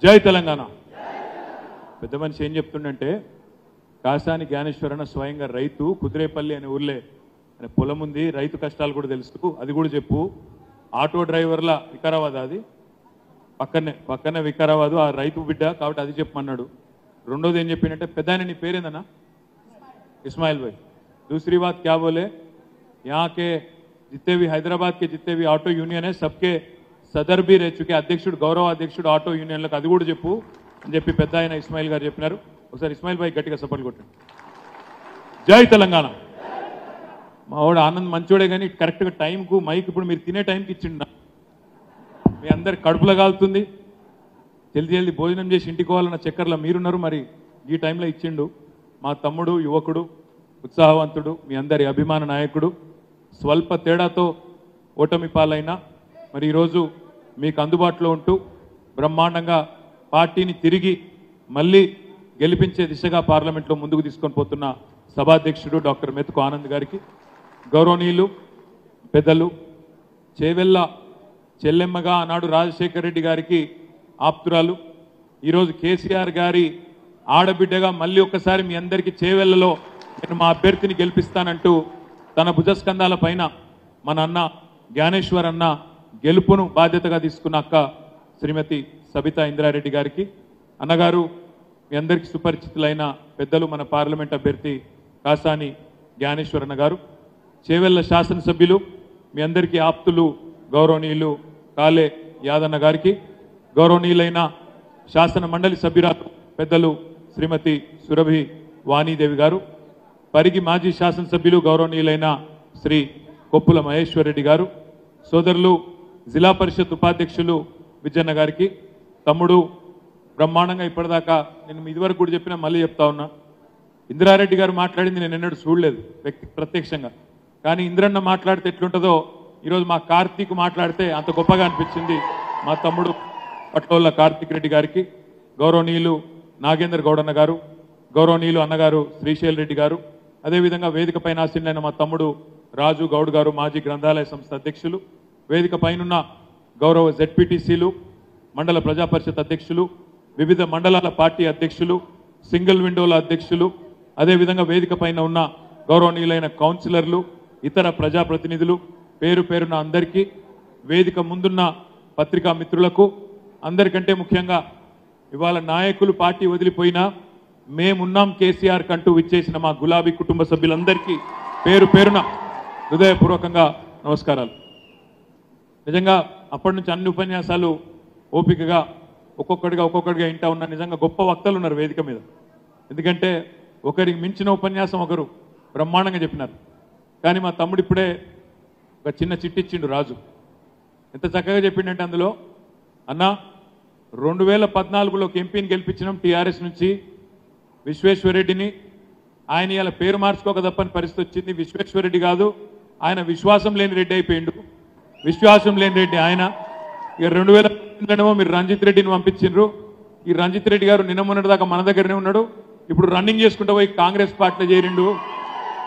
జై తెలంగాణ. పెద్ద మనిషి ఏం చెప్తుండంటే కాసాని జ్ఞానేశ్వరన్న స్వయంగా రైతు, కుదిరేపల్లి అనే ఊర్లే అనే పొలం ఉంది, రైతు కష్టాలు కూడా తెలుసు, అది కూడా చెప్పు. ఆటో డ్రైవర్ల వికారాబాద్, అది పక్కనే వికారాబాదు, ఆ రైతు బిడ్డ కాబట్టి అది చెప్పమన్నాడు. రెండోది ఏం చెప్పిందంటే పెద్ద ఆయన నీ పేరేందన్నా? इस्माइल भाई. दूसरी बात क्या बोले, यहाँ के जितने भी हैदराबाद के जितने भी ऑटो यूनियन है सबके सदर भी रह चुके अध्यक्षुడు गौरव अध्यक्षुడు ऑटो యూనియన్లకు అది కూడా చెప్పు అని చెప్పి పెద్ద ఆయన ఇస్మాయిల్ గారు చెప్పినారు. ఒకసారి ఇస్మాయిల్ భాయ్ గట్టిగా సపోర్ట్ కొట్టండి. జై తెలంగాణ. మా వాడు ఆనంద్ మంచోడే కానీ కరెక్ట్గా టైంకు మైక్ ఇప్పుడు మీరు తినే టైంకి ఇచ్చిండు. మీ అందరి కడుపులో కాలుతుంది, జల్దీ భోజనం చేసి ఇంటికి పోవాలన్న చక్కర్లో మీరున్నారు, మరి ఈ టైంలో ఇచ్చిండు. మా తమ్ముడు, యువకుడు, ఉత్సాహవంతుడు, మీ అందరి అభిమాన నాయకుడు, స్వల్ప తేడాతో ఓటమి పాలైనా మరి ఈరోజు మీకు అందుబాటులో ఉంటూ బ్రహ్మాండంగా పార్టీని తిరిగి మళ్ళీ గెలిపించే దిశగా పార్లమెంట్లో ముందుకు తీసుకొని పోతున్న సభాధ్యక్షుడు డాక్టర్ మెతుకు ఆనంద్ గారికి, గౌరవనీయులు పెద్దలు చేవెళ్ళ చెల్లెమ్మగా ఆనాడు రాజశేఖర్ రెడ్డి గారికి ఆప్తురాలు, ఈరోజు కేసీఆర్ గారి ఆడబిడ్డగా మళ్ళీ ఒక్కసారి మీ అందరికీ చేవెళ్లలో నేను మా అభ్యర్థిని గెలిపిస్తానంటూ తన భుజస్కంధాల పైన మన అన్న జ్ఞానేశ్వర్ అన్న గెలుపును బాధ్యతగా తీసుకున్న అక్క శ్రీమతి సబితా ఇంద్రారెడ్డి గారికి, అన్నగారు మీ అందరికీ సుపరిచితులైన పెద్దలు మన పార్లమెంట్ అభ్యర్థి కాసాని జ్ఞానేశ్వర్ అన్న గారు, చేవెళ్ల శాసనసభ్యులు మీ అందరికీ ఆప్తులు గౌరవనీయులు కాలే యాదన్న గారికి, గౌరవనీయులైన శాసన మండలి సభ్యురాలు పెద్దలు శ్రీమతి సురభి వాణీదేవి గారు, పరిగి మాజీ శాసనసభ్యులు గౌరవనీయులైన శ్రీ కొప్పుల మహేశ్వర్ రెడ్డి గారు, సోదరులు జిల్లా పరిషత్ ఉపాధ్యక్షులు విజయన్న గారికి, తమ్ముడు బ్రహ్మాండంగా ఇప్పటిదాకా నేను ఇదివరకు కూడా చెప్పినా మళ్ళీ చెప్తా ఉన్నా, ఇందిరారెడ్డి గారు మాట్లాడింది నేను ఎన్నడూ చూడలేదు ప్రత్యక్షంగా, కానీ ఇంద్రన్న మాట్లాడితే ఎట్లుంటుందో ఈరోజు మా కార్తీక్ మాట్లాడితే అంత గొప్పగా అనిపించింది. మా తమ్ముడు పట్లోళ్ళ కార్తీక్ రెడ్డి గారికి, గౌరవనీయులు నాగేందర్ గౌడన్న గారు, గౌరవనీయులు అన్నగారు శ్రీశైల్ రెడ్డి గారు, అదేవిధంగా వేదిక పైన ఆసీనులైన మా తమ్ముడు రాజు గౌడ్ గారు మాజీ గ్రంథాలయ సంస్థ అధ్యక్షులు, వేదిక పైనున్న గౌరవ జెడ్పీటీసీలు, మండల ప్రజా పరిషత్ అధ్యక్షులు, వివిధ మండలాల పార్టీ అధ్యక్షులు, సింగిల్ విండోల అధ్యక్షులు, అదేవిధంగా వేదిక పైన ఉన్న గౌరవనీయులైన కౌన్సిలర్లు, ఇతర ప్రజాప్రతినిధులు, పేరు పేరున అందరికీ, వేదిక ముందున్న పత్రికా మిత్రులకు, అందరికంటే ముఖ్యంగా ఇవాళ నాయకులు పార్టీ వదిలిపోయినా మేమున్నాం కేసీఆర్ కంటూ విచ్చేసిన మా గులాబీ కుటుంబ సభ్యులందరికీ పేరు పేరున హృదయపూర్వకంగా నమస్కారాలు. నిజంగా అప్పటి నుంచి అన్ని ఉపన్యాసాలు ఓపికగా ఒక్కొక్కడిగా ఇంటా ఉన్న నిజంగా గొప్ప వక్తలు ఉన్నారు వేదిక మీద. ఎందుకంటే ఒకరికి మించిన ఉపన్యాసం ఒకరు బ్రహ్మాండంగా చెప్పినారు. కానీ మా తమ్ముడు ఇప్పుడే ఒక చిన్న చిట్టిచ్చిండు రాజు, ఎంత చక్కగా చెప్పిండంటే అందులో, అన్నా 2014లో ఎంపీని గెలిపించినాం టీఆర్ఎస్ నుంచి విశ్వేశ్వరరెడ్డిని, ఆయన ఇలా పేరు మార్చుకోక తప్పని పరిస్థితి వచ్చింది. విశ్వేశ్వరరెడ్డి కాదు, ఆయన విశ్వాసం లేని రెడ్డి అయిపోయిండు, విశ్వాసం లేని రెడ్డి ఆయన. ఇక 2019లో మీరు రంజిత్ రెడ్డిని పంపించిండ్రు, ఈ రంజిత్ రెడ్డి గారు నిన్న మొన్నటి దాకా మన దగ్గరనే ఉన్నాడు, ఇప్పుడు రన్నింగ్ చేసుకుంటూ పోయి కాంగ్రెస్ పార్టీలో చేరిండు,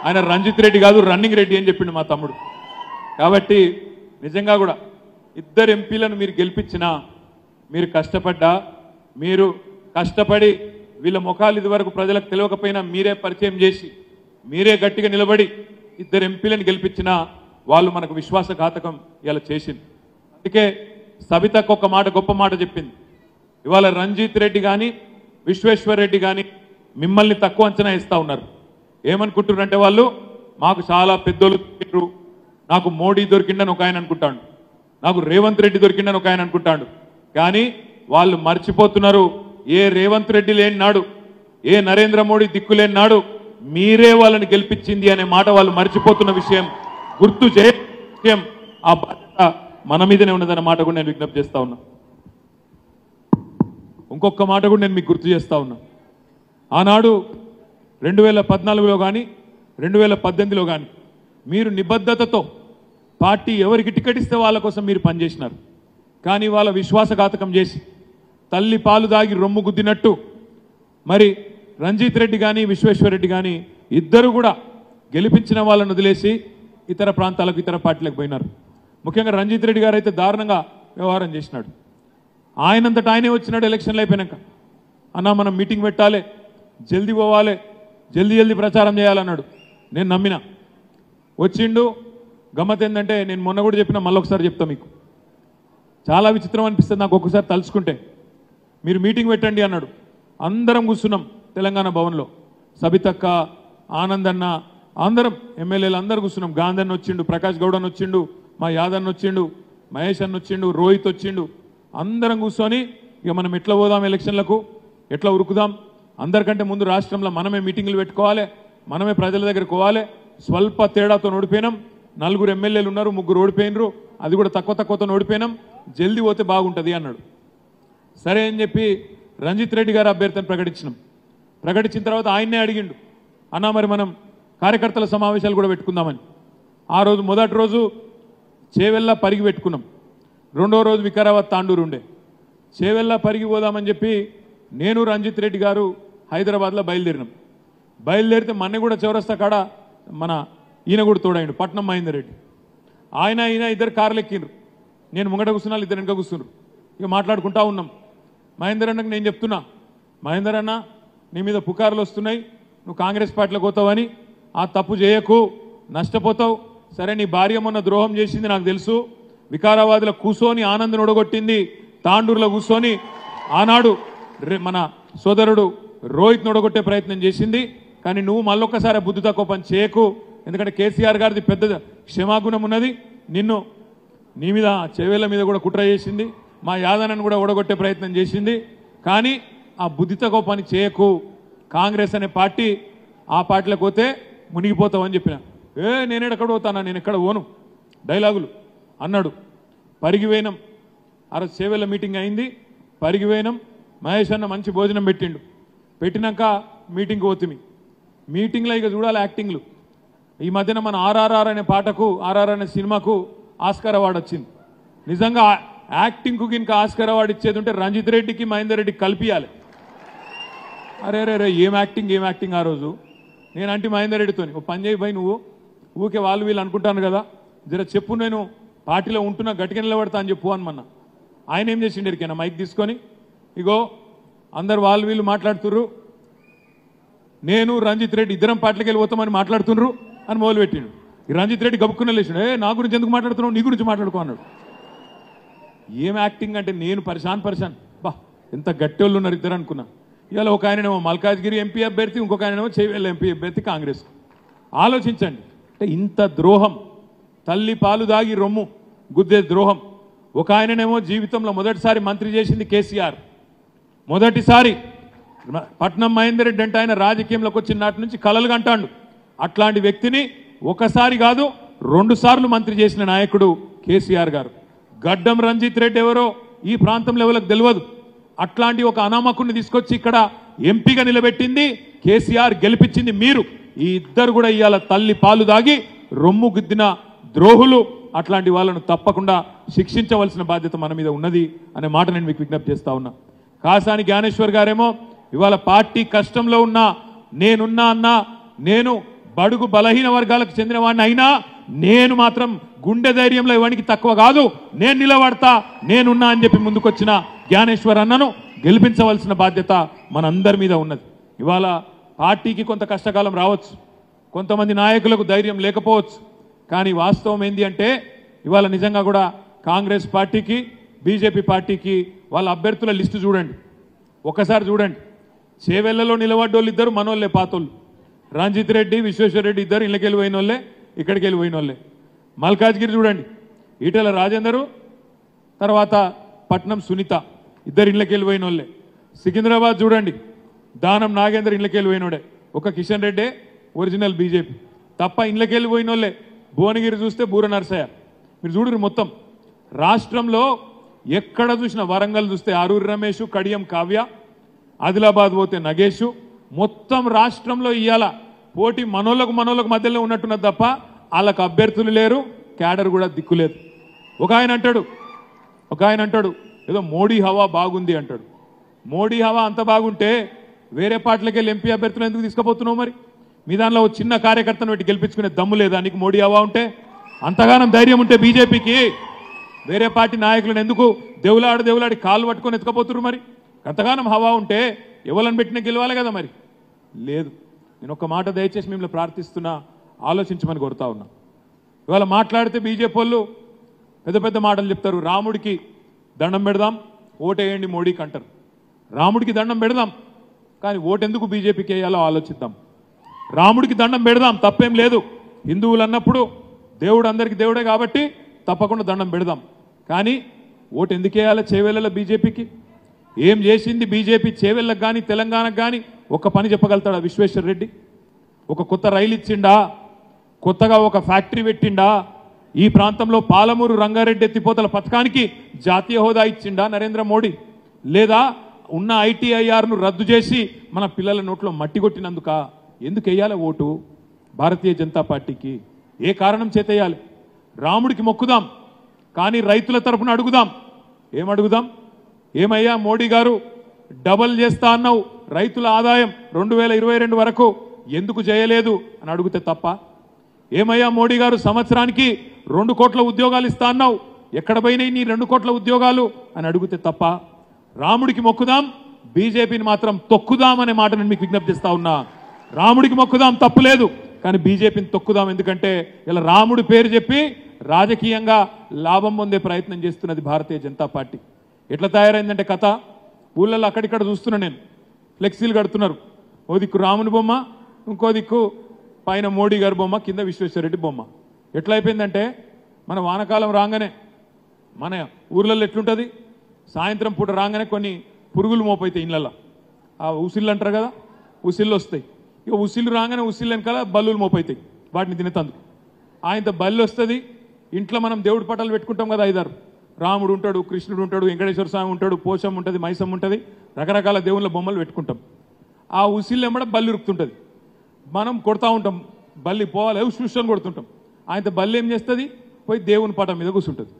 ఆయన రంజిత్ రెడ్డి కాదు రన్నింగ్ రెడ్డి అని చెప్పిండు మా తమ్ముడు. కాబట్టి నిజంగా కూడా ఇద్దరు ఎంపీలను మీరు గెలిపించినా, మీరు కష్టపడి వీళ్ళ ముఖాలు ఇదివరకు ప్రజలకు తెలియకపోయినా మీరే పరిచయం చేసి మీరే గట్టిగా నిలబడి ఇద్దరు ఎంపీలను గెలిపించినా వాళ్ళు మనకు విశ్వాసఘాతకం ఇలా చేసింది. అందుకే సబితకు ఒక మాట, గొప్ప మాట చెప్పింది. ఇవాళ రంజిత్ రెడ్డి కానీ విశ్వేశ్వర్ రెడ్డి కానీ మిమ్మల్ని తక్కువ అంచనా ఇస్తా ఉన్నారు. ఏమనుకుంటున్నారంటే వాళ్ళు మాకు చాలా పెద్దోళ్ళు దొరికిండ్రు, నాకు మోడీ దొరికిండని ఒక ఆయన అనుకుంటాడు, నాకు రేవంత్ రెడ్డి దొరికిండని ఒక ఆయన అనుకుంటాడు. కానీ వాళ్ళు మర్చిపోతున్నారు, ఏ రేవంత్ రెడ్డి లేని నాడు, ఏ నరేంద్ర మోడీ దిక్కు లేని నాడు మీరే వాళ్ళని గెలిపించింది అనే మాట వాళ్ళు మర్చిపోతున్న విషయం గుర్తు విషయం ఆ బాధ్యత మన మీదనే ఉన్నదన్న మాట కూడా నేను విజ్ఞప్తి చేస్తా ఉన్నా. ఇంకొక మాట కూడా నేను మీకు గుర్తు చేస్తా ఉన్నా. ఆనాడు 2014లో కానీ 2018లో కానీ మీరు నిబద్ధతతో పార్టీ ఎవరికి టికెట్ ఇస్తే వాళ్ళ కోసం మీరు పనిచేసినారు. కానీ వాళ్ళ విశ్వాసఘాతకం చేసి తల్లి పాలు దాగి రొమ్ము గుద్దినట్టు మరి రంజిత్ రెడ్డి కానీ విశ్వేశ్వర్ రెడ్డి కానీ ఇద్దరు కూడా గెలిపించిన వాళ్ళను వదిలేసి ఇతర ప్రాంతాలకు, ఇతర పార్టీలకు పోయినారు. ముఖ్యంగా రంజిత్ రెడ్డి గారు అయితే దారుణంగా వ్యవహారం చేసినాడు. ఆయనంతటా ఆయనే వచ్చినాడు ఎలక్షన్లు అయిపోయినాక. అన్నా మనం మీటింగ్ పెట్టాలి, జల్దీ పోవాలి, జల్దీ ప్రచారం చేయాలన్నాడు. నేను నమ్మిన. వచ్చిండు. గమ్మత్ ఏంటంటే నేను మొన్న కూడా చెప్పిన, మళ్ళొకసారి చెప్తా మీకు. చాలా విచిత్రం అనిపిస్తుంది నాకు ఒక్కసారి తలుచుకుంటే. మీరు మీటింగ్ పెట్టండి అన్నాడు. అందరం కూర్చున్నాం తెలంగాణ భవన్లో. సబితక్క, ఆనందన్న, అందరం ఎమ్మెల్యేలు అందరు కూర్చున్నాం. గాంధీ వచ్చిండు, ప్రకాష్ గౌడ్ అని వచ్చిండు, మా యాదన్న వచ్చిండు, మహేష్ అన్న వచ్చిండు, రోహిత్ వచ్చిండు. అందరం కూర్చొని ఇక మనం ఎట్లా పోదాం, ఎలక్షన్లకు ఎట్లా ఉరుకుదాం, అందరికంటే ముందు రాష్ట్రంలో మనమే మీటింగులు పెట్టుకోవాలి, మనమే ప్రజల దగ్గరికి పోవాలి. స్వల్ప తేడాతో ఓడిపోయినాం. 4 ఎమ్మెల్యేలు ఉన్నారు, 3 ఓడిపోయినరు, అది కూడా తక్కువతో ఓడిపోయినాం. జల్దీ పోతే బాగుంటుంది అన్నాడు. సరే అని చెప్పి రంజిత్ రెడ్డి గారు అభ్యర్థిని ప్రకటించినాం. ప్రకటించిన తర్వాత ఆయన్నే అడిగిండు, అన్నా మరి మనం కార్యకర్తల సమావేశాలు కూడా పెట్టుకుందామని. ఆ రోజు మొదటి రోజు చేవెళ్ళ పరిగి పెట్టుకున్నాం. రెండో రోజు వికారాబాద్ తాండూరు ఉండే. చేవెళ్ళ పరిగి పోదామని చెప్పి నేను రంజిత్ రెడ్డి గారు హైదరాబాద్లో బయలుదేరినాం. బయలుదేరితే మన కూడా చౌరస్తా కాడ మన ఈయన కూడా తోడైండు, పట్నం మహేందర్ రెడ్డి. ఈయన ఇద్దరు కార్లు ఎక్కిండ్రు. నేను ముంగట కూర్చున్నా, ఇద్దరు వెనక కూర్చున్నారు. ఇక మాట్లాడుకుంటా ఉన్నాం. మహేందర్ అన్నకు నేను చెప్తున్నా, మహేందర్ అన్న నీ మీద పుకార్లు వస్తున్నాయి, నువ్వు కాంగ్రెస్ పార్టీలోకి పోతావని. ఆ తప్పు చేయకు, నష్టపోతావు. సరే నీ భార్య మొన్న ద్రోహం చేసింది నాకు తెలుసు. వికారాబాద్లో కూర్చొని ఆనంద్ నొడగొట్టింది, తాండూరులో కూర్చొని ఆనాడు మన సోదరుడు రోహిత్ నొడగొట్టే ప్రయత్నం చేసింది. కానీ నువ్వు మళ్ళొక్కసారి బుద్ధి తక్కువ పని చేయకు. ఎందుకంటే కేసీఆర్ గారిది పెద్ద క్షమాగుణం ఉన్నది. నీ మీద చెవేళ్ల మీద కూడా కుట్ర చేసింది, మా యాదనను కూడా ఓడగొట్టే ప్రయత్నం చేసింది. కానీ ఆ బుద్ధి తక్కువ పని చేయకు. కాంగ్రెస్ అనే పార్టీ, ఆ పార్టీలోకి పోతే మునిగిపోతావని చెప్పిన. నేను ఎక్కడ పోతానా, నేను ఎక్కడ పోను డైలాగులు అన్నాడు. పరిగివేనం. ఆ రోజు సేవల మీటింగ్ అయింది, పరిగివేనం. మహేష్ అన్న మంచి భోజనం పెట్టిండు. పెట్టినాక మీటింగ్కి పోతుంది. మీటింగ్లో ఇక చూడాలి యాక్టింగ్లు. ఈ మధ్యన మన ఆర్ఆర్ఆర్ అనే పాటకు, ఆర్ఆర్ అనే సినిమాకు ఆస్కార్ అవార్డు వచ్చింది. నిజంగా యాక్టింగ్కు ఇంకా ఆస్కార్ అవార్డు ఇచ్చేది ఉంటే రంజిత్ రెడ్డికి మహేందర్ రెడ్డికి కలిపియాలి. అరే ఏం యాక్టింగ్ ఆ రోజు. నేను అంటే మహేందర్ రెడ్డితో ఓ పని చేయి పోయి, నువ్వు ఊకే వాళ్ళు వీళ్ళు అనుకుంటాను కదా, జర చెప్పు, నేను పార్టీలో ఉంటున్నా, గట్టిగా నిలబడతా అని చెప్పు అనమన్నా. ఆయన ఏం చేసిండు ఎరికైనా, మైక్ తీసుకొని ఇగో అందరు వాళ్ళు వీళ్ళు మాట్లాడుతుర్రు, నేను రంజిత్ రెడ్డి ఇద్దరం పార్టీలోకి వెళ్ళిపోతామని మాట్లాడుతున్నారు అని మొదలుపెట్టిండు. ఈ రంజిత్ రెడ్డి గబుక్కున్న లేచిండు, నా గురించి ఎందుకు మాట్లాడుతున్నావు, నీ గురించి మాట్లాడుకో అన్నాడు. ఏం యాక్టింగ్ అంటే నేను పరిశాన్ బా ఎంత గట్టెళ్ళు ఉన్నారు ఇద్దరు అనుకున్నా. ఇవాళ ఒక ఆయనేమో మల్కాజ్గిరి ఎంపీ అభ్యర్థి, ఇంకొక ఆయనేమో చేవెళ్ళ ఎంపీ అభ్యర్థి కాంగ్రెస్. ఆలోచించండి, అంటే ఇంత ద్రోహం, తల్లి పాలు దాగి రొమ్ము గుద్దే ద్రోహం. ఒక ఆయననేమో జీవితంలో మొదటిసారి మంత్రి చేసింది కేసీఆర్, మొదటిసారి. పట్నం మహేందర్ రెడ్డి అంటే ఆయన రాజకీయంలోకి వచ్చిన నాటి నుంచి కలలు కంటాడు. అట్లాంటి వ్యక్తిని ఒకసారి కాదు 2 సార్లు మంత్రి చేసిన నాయకుడు కేసీఆర్ గారు. గడ్డం రంజిత్ రెడ్డి ఎవరో ఈ ప్రాంతంలో ఎవరికి తెలియదు. అట్లాంటి ఒక అనామకుడిని తీసుకొచ్చి ఇక్కడ ఎంపీగా నిలబెట్టింది కేసీఆర్, గెలిపించింది మీరు. ఈ ఇద్దరు కూడా ఇవాళ తల్లి పాలు దాగి రొమ్ము గుద్దిన ద్రోహులు. అట్లాంటి వాళ్ళను తప్పకుండా శిక్షించవలసిన బాధ్యత మన మీద ఉన్నది అనే మాట నేను మీకు విజ్ఞప్తి చేస్తా ఉన్నా. కాసాని జ్ఞానేశ్వర్ గారేమో ఇవాళ పార్టీ కష్టంలో ఉన్నా, నేనున్నా అన్నా, నేను బడుగు బలహీన వర్గాలకు చెందిన వాడిని అయినా నేను మాత్రం గుండె ధైర్యంలో ఇవానికి తక్కువ కాదు, నేను నిలబడతా, నేనున్నా అని చెప్పి ముందుకొచ్చిన జ్ఞానేశ్వర్ అన్నను గెలిపించవలసిన బాధ్యత మనందరి మీద ఉన్నది. ఇవాళ పార్టీకి కొంత కష్టకాలం రావచ్చు, కొంతమంది నాయకులకు ధైర్యం లేకపోవచ్చు. కానీ వాస్తవం ఏంది అంటే ఇవాళ నిజంగా కూడా కాంగ్రెస్ పార్టీకి, బీజేపీ పార్టీకి వాళ్ళ అభ్యర్థుల లిస్టు చూడండి, ఒక్కసారి చూడండి. చేవెళ్లలో నిలబడ్డోళ్ళు ఇద్దరు మనోళ్ళే, పాతోళ్ళు. రంజిత్ రెడ్డి, విశ్వేశ్వర్ రెడ్డి ఇద్దరు ఇళ్ళకి వెళ్ళి పోయిన వాళ్ళే, ఇక్కడికి వెళ్ళి పోయిన వాళ్ళే. మల్కాజ్గిరి చూడండి, ఈటెల రాజేందరు, తర్వాత పట్నం సునీత ఇద్దరు ఇళ్ళకి వెళ్ళి పోయిన వాళ్ళే. సికింద్రాబాద్ చూడండి, దానం నాగేందర్ ఇళ్ళకి వెళ్ళి పోయినోడే, ఒక కిషన్ రెడ్డే ఒరిజినల్ బీజేపీ తప్ప ఇళ్ళకి వెళ్ళి పోయిన వాళ్ళే. భువనగిరి చూస్తే బూర నరసయ్య. మీరు చూడరు మొత్తం రాష్ట్రంలో ఎక్కడ చూసినా, వరంగల్ చూస్తే ఆరూరి రమేష్, కడియం కావ్య, ఆదిలాబాద్ పోతే నగేష్. మొత్తం రాష్ట్రంలో ఇవాళ పోటీ మనోళ్ళకు మధ్యలో ఉన్నట్టున్నది తప్ప వాళ్ళకు అభ్యర్థులు లేరు, క్యాడర్ కూడా దిక్కులేదు. ఒక ఆయన అంటాడు ఏదో మోడీ హవా బాగుంది అంటాడు. మోడీ హవా అంత బాగుంటే వేరే పార్టీలకి వెళ్ళి ఎంపీ అభ్యర్థులు ఎందుకు తీసుకుపోతున్నావు? మరి మీ దానిలో చిన్న కార్యకర్తను పెట్టి గెలిపించుకునే దమ్ము లేదా నీకు? మోడీ హవా ఉంటే, అంతగానం ధైర్యం ఉంటే బీజేపీకి వేరే పార్టీ నాయకులను ఎందుకు దేవులాడి కాళ్ళు పట్టుకొని ఎత్తుకపోతున్నారు? మరి గతగానం హవా ఉంటే ఎవరిని పెట్టినా గెలవాలి కదా. మరి లేదు. నేను ఒక మాట దయచేసి మిమ్మల్ని ప్రార్థిస్తున్నా, ఆలోచించమని కోరుతా ఉన్నా. ఇవాళ మాట్లాడితే బీజేపీ వాళ్ళు పెద్ద పెద్ద మాటలు చెప్తారు. రాముడికి దండం పెడదాం, ఓటేయండి మోడీకి అంటారు. రాముడికి దండం పెడదాం, కానీ ఓటెందుకు బీజేపీకి వేయాలో ఆలోచిద్దాం. రాముడికి దండం పెడదాం, తప్పేం లేదు. హిందువులు అన్నప్పుడు దేవుడు అందరికీ దేవుడే కాబట్టి తప్పకుండా దండం పెడదాం. కానీ ఓటు ఎందుకు వేయాలి చేవెళ్ళ బీజేపీకి? ఏం చేసింది బీజేపీ చేవెళ్ళకు కానీ తెలంగాణకు కానీ ఒక్క పని చెప్పగలుగుతాడా విశ్వేశ్వర్ రెడ్డి? ఒక కొత్త రైలు ఇచ్చిండా? కొత్తగా ఒక ఫ్యాక్టరీ పెట్టిండా? ఈ ప్రాంతంలో పాలమూరు రంగారెడ్డి ఎత్తిపోతల పథకానికి జాతీయ హోదా ఇచ్చిండా నరేంద్ర మోడీ? లేదా ఉన్న ఐటీఐఆర్ను రద్దు చేసి మన పిల్లల నోట్లో మట్టి కొట్టినందుక? ఎందుకు వేయాలి ఓటు భారతీయ జనతా పార్టీకి? ఏ కారణం చేత వేయాలి? రాముడికి మొక్కుదాం, కానీ రైతుల తరఫున అడుగుదాం. ఏమడుగుదాం? ఏమయ్యా మోడీ గారు, డబల్ చేస్తా అన్నావు రైతుల ఆదాయం 2022 వరకు, ఎందుకు చేయలేదు అని అడిగితే తప్ప? ఏమయ్యా మోడీ గారు, సంవత్సరానికి 2 కోట్ల ఉద్యోగాలు ఇస్తా అన్నావు, ఎక్కడ పోయినాయి నీ 2 కోట్ల ఉద్యోగాలు అని అడిగితే తప్ప? రాముడికి మొక్కుదాం, బీజేపీని మాత్రం తొక్కుదాం అనే మాట నేను మీకు విజ్ఞప్తి చేస్తా ఉన్నా. రాముడికి మొక్కుదాం తప్పులేదు, కానీ బీజేపీని తొక్కుదాం. ఎందుకంటే ఇలా రాముడి పేరు చెప్పి రాజకీయంగా లాభం పొందే ప్రయత్నం చేస్తున్నది భారతీయ జనతా పార్టీ. ఎట్లా తయారైందంటే కథ, ఊళ్ళల్లో అక్కడిక్కడ చూస్తున్నా నేను, ఫ్లెక్సీలు కడుతున్నారు. ఓ దిక్కు రాముని బొమ్మ, ఇంకో దిక్కు పైన మోడీ గారి బొమ్మ, కింద విశ్వేశ్వరరెడ్డి బొమ్మ. ఎట్లా అయిపోయిందంటే మన వానకాలం రాగానే మన ఊర్లలో ఎట్లుంటుంది, సాయంత్రం పూట రాగానే కొన్ని పురుగులు మోపైతాయి ఇళ్ళల్లో. ఆ ఉసిళ్ళు అంటారు కదా, ఉసిళ్ళు వస్తాయి. ఇక ఉసిళ్ళు రాగానే ఉసిళ్ళు వెనకాల బల్లులు మోపైతాయి వాటిని తినేతందుకు. ఆయనతో బల్లి వస్తుంది. ఇంట్లో మనం దేవుడి పటాలు పెట్టుకుంటాం కదా, 5-6. రాముడు ఉంటాడు, కృష్ణుడు ఉంటాడు, వెంకటేశ్వర స్వామి ఉంటాడు, పోషం ఉంటుంది, మైసం ఉంటుంది, రకరకాల దేవుళ్ళ బొమ్మలు పెట్టుకుంటాం. ఆ ఉసిళ్ళు వెంబడ బల్లి ఉరుకుతుంటుంది. మనం కొడతా ఉంటాం, బల్లి పోవాలి చూసుకొని కొడుతుంటాం. ఆయనతో బల్లి ఏం చేస్తుంది, పోయి దేవుని పటం మీద కూర్చుంటుంది.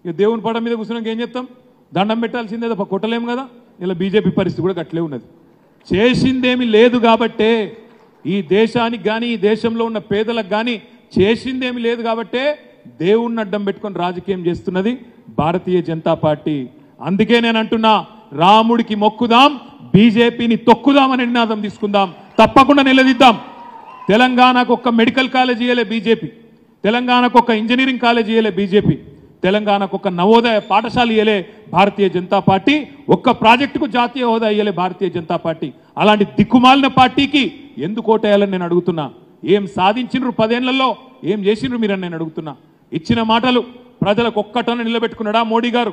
ఇక దేవుని పటం మీద కూర్చున్నాక ఏం చేస్తాం, దండం పెట్టాల్సిందే తప్ప కొట్టలేము కదా. ఇలా బీజేపీ పరిస్థితి కూడా అట్లే ఉన్నది. చేసిందేమి లేదు కాబట్టే ఈ దేశానికి కానీ ఈ దేశంలో ఉన్న పేదలకు కానీ చేసిందేమి లేదు కాబట్టే దేవుణ్ణి అడ్డం పెట్టుకొని రాజకీయం చేస్తున్నది భారతీయ జనతా పార్టీ. అందుకే నేను అంటున్నా, రాముడికి మొక్కుదాం, బీజేపీని తొక్కుదామని నినాదం తీసుకుందాం, తప్పకుండా నిలదీద్దాం. తెలంగాణకు ఒక్క మెడికల్ కాలేజ్ ఇయ్యలే బీజేపీ, తెలంగాణకు ఒక్క ఇంజనీరింగ్ కాలేజ్ ఇయ్యలే బీజేపీ, తెలంగాణకు ఒక్క నవోదయ పాఠశాల ఇయ్యలే భారతీయ జనతా పార్టీ, ఒక్క ప్రాజెక్టుకు జాతీయ హోదా ఇయ్యలే భారతీయ జనతా పార్టీ. అలాంటి దిక్కుమాలిన పార్టీకి ఎందుకు ఓటేయాలని నేను అడుగుతున్నా. ఏం సాధించినరు 10 ఏళ్లలో, ఏం చేసినరు మీరని నేను అడుగుతున్నా. ఇచ్చిన మాటలు ప్రజలకు ఒక్కటన నిలబెట్టుకున్నాడా మోడీ గారు?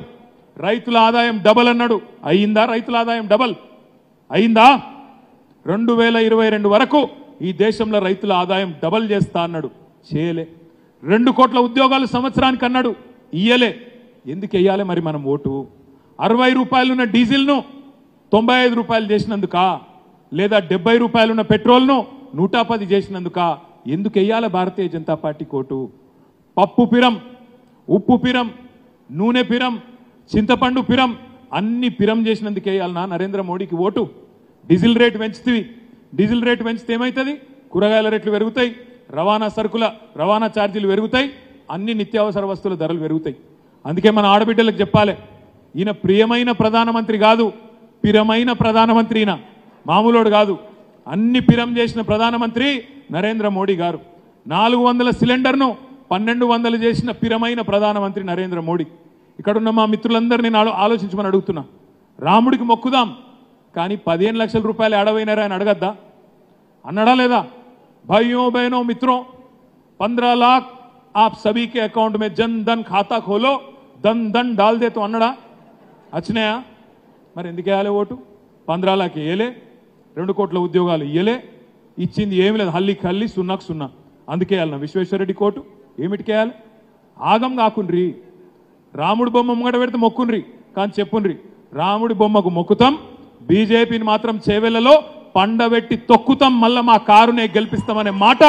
రైతుల ఆదాయం డబల్ అన్నాడు, అయిందా? రైతుల ఆదాయం డబల్ అయిందా? 2022 వరకు ఈ దేశంలో రైతుల ఆదాయం డబల్ చేస్తా అన్నాడు, చేయలే. 2 కోట్ల ఉద్యోగాలు సంవత్సరానికి అన్నాడు, ఇయ్యలే. ఎందుకు వెయ్యాలి మరి మనం ఓటు? 60 రూపాయలున్న డీజిల్ను 95 రూపాయలు చేసినందుక, లేదా 70 రూపాయలున్న పెట్రోల్ను 110 చేసినందుక ఎందుకు వెయ్యాలి భారతీయ జనతా పార్టీ ఓటు? పప్పు పిరం, ఉప్పు పిరం, నూనె పిరం, చింతపండు పిరం, అన్ని పిరం చేసినందుకు వేయాలన్నా నరేంద్ర మోడీకి ఓటు? డీజిల్ రేటు పెంచుతీవి, డీజిల్ రేటు పెంచితే ఏమవుతుంది? కూరగాయల రేట్లు పెరుగుతాయి, రవాణా ఛార్జీలు పెరుగుతాయి, అన్ని నిత్యావసర వస్తువుల ధరలు పెరుగుతాయి. అందుకే మన ఆడబిడ్డలకు చెప్పాలి, ఈయన ప్రియమైన ప్రధానమంత్రి కాదు, పిరమైన ప్రధానమంత్రి. ఈయన మామూలుడు కాదు, అన్ని పిరం చేసిన ప్రధానమంత్రి నరేంద్ర మోడీ గారు. 400 సిలిండర్ను 1200 చేసిన పిరమైన ప్రధానమంత్రి నరేంద్ర మోడీ. ఇక్కడున్న మా మిత్రులందరినీ నేను ఆలోచించమని అడుగుతున్నా. రాముడికి మొక్కుదాం, కానీ 15 లక్షల రూపాయలు అడవైనారా అని అడగద్దా? అన్నాడా లేదా? भाइयों बहनों मित्रों, 15 लाख आप सभी के अकाउंट में जन धन खाता खोलो, धन डाल दे तो అన్నడా? వచ్చినాయా? మరి ఎందుకు వేయాలి ఓటు? 15 లాఖ వేయలే, 2 కోట్ల ఉద్యోగాలు ఇయ్యలే, ఇచ్చింది ఏమి లేదు, హల్లికి హల్లి, సున్నాకు సున్నా. అందుకే వేయాలన్నా విశ్వేశ్వరరెడ్డి కోటు? ఏమిటికి వేయాలి? ఆగం కాకుండ్రి. రాముడి బొమ్మ ముంగట పెడితే మొక్కుండ్రి, కానీ చెప్పుండ్రి రాముడి బొమ్మకు మొక్కుతాం, బీజేపీని మాత్రం చేవెళ్లలో పండబెట్టి తొక్కుతాం, మళ్ళీ మా కారునే గెలిపిస్తామనే మాట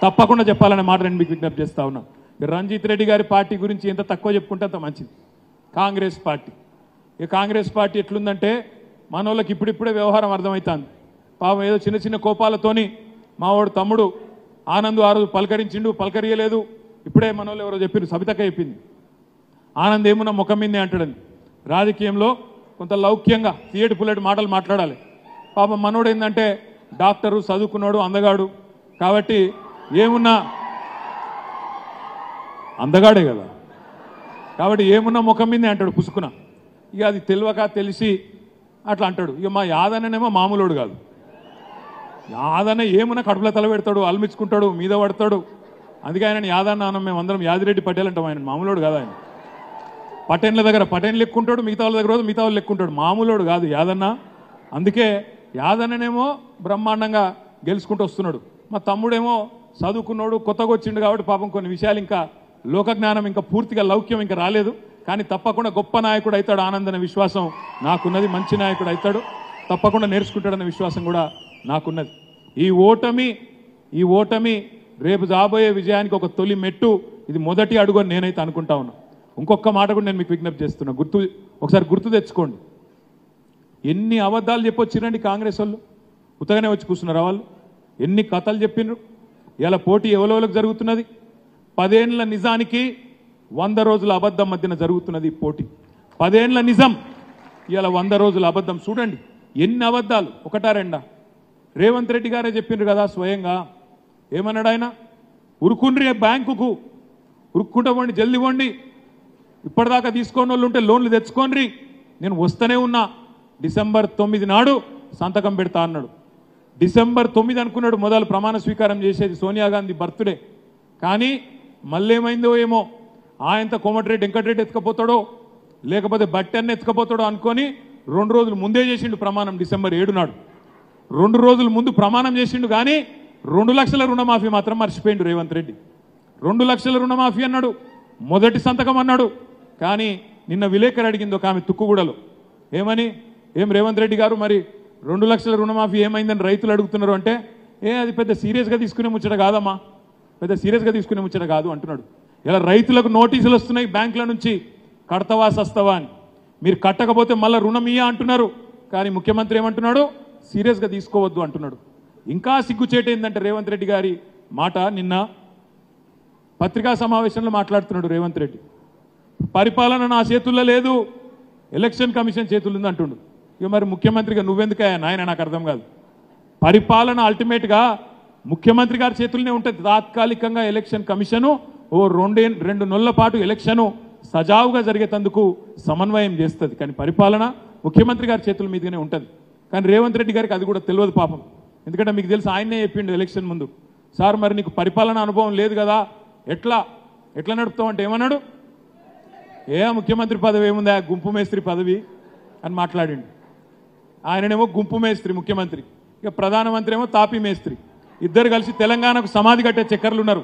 తప్పకుండా చెప్పాలనే మాట నేను మీకు విజ్ఞప్తి చేస్తా ఉన్నా. రంజిత్ రెడ్డి గారి పార్టీ గురించి ఎంత తక్కువ చెప్పుకుంటే అంత మంచిది. కాంగ్రెస్ పార్టీ, ఈ కాంగ్రెస్ పార్టీ ఎట్లుందంటే మనోళ్ళకి ఇప్పుడిప్పుడే వ్యవహారం అర్థమవుతుంది. పాపం ఏదో చిన్న చిన్న కోపాలతోని మా వాడు తమ్ముడు ఆనంద్ ఆ రోజు పలకరించిండు, పలకరియలేదు. ఇప్పుడే మనోళ్ళు ఎవరో చెప్పారు, సబితక్క చెప్పింది, ఆనంద్ ఏమున్నా ముఖం మీదే అంటాడని. రాజకీయంలో కొంత లౌక్యంగా తీయటి పుల్లటి మాటలు మాట్లాడాలి. పాపం మనోడు ఏంటంటే డాక్టరు, చదువుకున్నాడు, అందగాడు కాబట్టి ఏమున్నా అందగాడే కదా, కాబట్టి ఏమున్నా ముఖం మీదే అంటాడు పుసుకున. ఇక అది తెలియక తెలిసి అట్లా అంటాడు. ఇక మా యాదన్ననేమో మామూలుడు కాదు. యాదన్న ఏమున్నా కడుపులో తల పెడతాడు, అల్మించుకుంటాడు, మీద పడతాడు. అందుకే ఆయన యాదన్న అన్నం, మేము అందరం యాదిరెడ్డి పటేల్ అంటాం. ఆయన మామూలుడు కాదు. ఆయన పటేన్ల దగ్గర పటేన్ లెక్కుంటాడు, మిగతా వాళ్ళ దగ్గర మిగతా వాళ్ళు లెక్కుంటాడు. మామూలుడు కాదు యాదన్న. అందుకే యాదన్ననేమో బ్రహ్మాండంగా గెలుచుకుంటూ వస్తున్నాడు. మా తమ్ముడేమో చదువుకున్నాడు, కొత్తగా వచ్చిండు కాబట్టి పాపం కొన్ని విషయాలు ఇంకా లోకజ్ఞానం ఇంకా పూర్తిగా లౌక్యం ఇంకా రాలేదు. కానీ తప్పకుండా గొప్ప నాయకుడు అవుతాడు ఆనంద్ అనే విశ్వాసం నాకున్నది. మంచి నాయకుడు అవుతాడు, తప్పకుండా నేర్చుకుంటాడన్న విశ్వాసం కూడా నాకున్నది. ఈ ఓటమి రేపు రాబోయే విజయానికి ఒక తొలి మెట్టు, ఇది మొదటి అడుగు అని నేనైతే అనుకుంటా ఉన్నా. ఇంకొక మాట కూడా నేను మీకు విజ్ఞప్తి చేస్తున్నా, ఒకసారి గుర్తు తెచ్చుకోండి. ఎన్ని అబద్ధాలు చెప్పొచ్చిరండి కాంగ్రెస్ వాళ్ళు, ఉత్తగానే వచ్చి కూర్చున్నారు వాళ్ళు. ఎన్ని కథలు చెప్పిండ్రు. ఇలా పోటీ ఎవరెవరికి జరుగుతున్నది. 10 ఏళ్ల నిజానికి 100 రోజుల అబద్ధం మధ్యన జరుగుతున్నది పోటీ. 10 ఏళ్ల నిజం, ఇలా 100 రోజుల అబద్ధం. చూడండి ఎన్ని అబద్ధాలు, ఒకటా రెండా. రేవంత్ రెడ్డి గారే చెప్పిండ్రు కదా స్వయంగా. ఏమన్నాడు ఆయన? ఉరుకుండ్రి బ్యాంకుకు, ఉరుక్కుంటా పోండి, జల్దీ పోండి, ఇప్పటిదాకా తీసుకోని వాళ్ళు ఉంటే లోన్లు తెచ్చుకోండి, నేను వస్తూనే ఉన్నా, డిసెంబర్ 9 నాడు సంతకం పెడతా అన్నాడు. డిసెంబర్ 9 అనుకున్నాడు మొదలు ప్రమాణ స్వీకారం చేసేది, సోనియా గాంధీ బర్త్డే. కానీ మళ్ళీ ఏమైందో ఏమో, ఆయనతో కోమటిరెడ్డి వెంకటరెడ్డి ఎత్తుకపోతాడో లేకపోతే బట్టెన్న ఎత్తుకపోతాడో అనుకొని 2 రోజులు ముందే చేసిండు ప్రమాణం. డిసెంబర్ 7 నాడు 2 రోజుల ముందు ప్రమాణం చేసిండు. కానీ 2 లక్షల రుణమాఫీ మాత్రం మర్చిపోయిండు రేవంత్ రెడ్డి. 2 లక్షల రుణమాఫీ అన్నాడు, మొదటి సంతకం అన్నాడు. కానీ నిన్న విలేకరు అడిగింది ఒక ఆమె తుక్కుగూడలో, ఏమని, ఏం రేవంత్ రెడ్డి గారు మరి 2 లక్షల రుణమాఫీ ఏమైందని రైతులు అడుగుతున్నారు అంటే, అది పెద్ద సీరియస్గా తీసుకునే ముచ్చట కాదమ్మా, పెద్ద సీరియస్గా తీసుకునే ముచ్చట కాదు అంటున్నాడు. ఇలా రైతులకు నోటీసులు వస్తున్నాయి బ్యాంకుల నుంచి, కడతవా సస్తవా అని. మీరు కట్టకపోతే మళ్ళీ రుణం ఇయ్య అంటున్నారు. కానీ ముఖ్యమంత్రి ఏమంటున్నాడు? సీరియస్గా తీసుకోవద్దు అంటున్నాడు. ఇంకా సిగ్గుచేటు ఏంటంటే రేవంత్ రెడ్డి గారి మాట, నిన్న పత్రికా సమావేశంలో మాట్లాడుతున్నాడు రేవంత్ రెడ్డి. పరిపాలన నా చేతుల్లో లేదు, ఎలక్షన్ కమిషన్ చేతుల్లో ఉంది అంటుండు. ఇక మరి ముఖ్యమంత్రిగా నువ్వెందుకయ్యా నాయన, నాకు అర్థం కాదు. పరిపాలన అల్టిమేట్గా ముఖ్యమంత్రి గారి చేతుల్లోనే ఉంటుంది. తాత్కాలికంగా ఎలక్షన్ కమిషను ఓ 2 నెలల పాటు ఎలక్షను సజావుగా జరిగేందుకు సమన్వయం చేస్తుంది. కానీ పరిపాలన ముఖ్యమంత్రి గారి చేతుల మీదనే ఉంటుంది. కానీ రేవంత్ రెడ్డి గారికి అది కూడా తెలియదు పాపం. ఎందుకంటే మీకు తెలుసు, ఆయనే చెప్పిండు ఎలక్షన్ ముందు, సార్ మరి నీకు పరిపాలన అనుభవం లేదు కదా, ఎట్లా నడుపుతావు అంటే ఏమన్నాడు? ముఖ్యమంత్రి పదవి ఏముందా, గుంపు మేస్త్రి పదవి అని మాట్లాడిండు. ఆయననేమో గుంపు మేస్త్రి ముఖ్యమంత్రి, ఇక ప్రధానమంత్రి ఏమో తాపీ మేస్త్రి. ఇద్దరు కలిసి తెలంగాణకు సమాధి కట్టే చక్కర్లు ఉన్నారు.